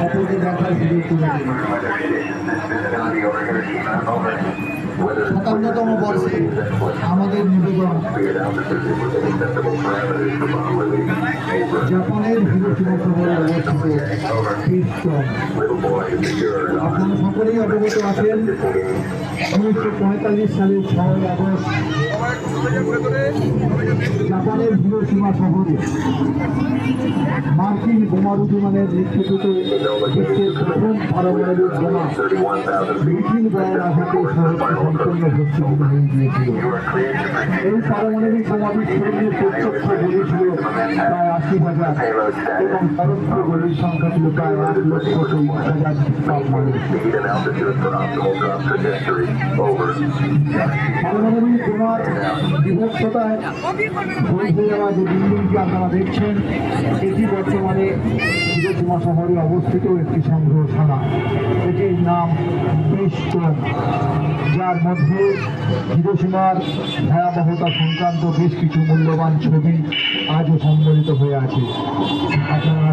সকলকে দেখার সুযোগ করে দিন। 57তম বর্ষে আমাদের নিবেদন জাপানের হিরোশিমা শহরে অবস্থিত কিডস্টোন। আপনারা সকলেই অবগত আছেন 1945 সালের 6 আগস্ট জাপানের হিরোশিমা শহরে মার্কিন বোমা বিমানের নিক্ষেপিত বিশ্বের প্রথম পারমাণবিক বোমা লিথিল বয়ের আঘাতে শহরটি সম্পূর্ণ ভস্মীভূত হয়ে গিয়েছিল। এই পারমাণবিক বোমা বিস্ফোরণের প্রত্যক্ষ বলি ছিল প্রায় 80,000 এবং পরোক্ষ বলির সংখ্যা ছিল প্রায় 1,30,000 মানুষ। পারমাণবিক বোমার বিভৎসতায় হয়ে যাওয়া যে বিল্ডিংটি আপনারা দেখছেন, এটি বর্তমানে হিরোশিমা শহরে অবস্থিত একটি সংগ্রহশালা। এটির নাম কিডস্টোন, যার মধ্যে হিরোশিমার ভয়াবহতা সংক্রান্ত বেশ কিছু মূল্যবান ছবি আজও সংবলিত হয়ে আছে। আপনারা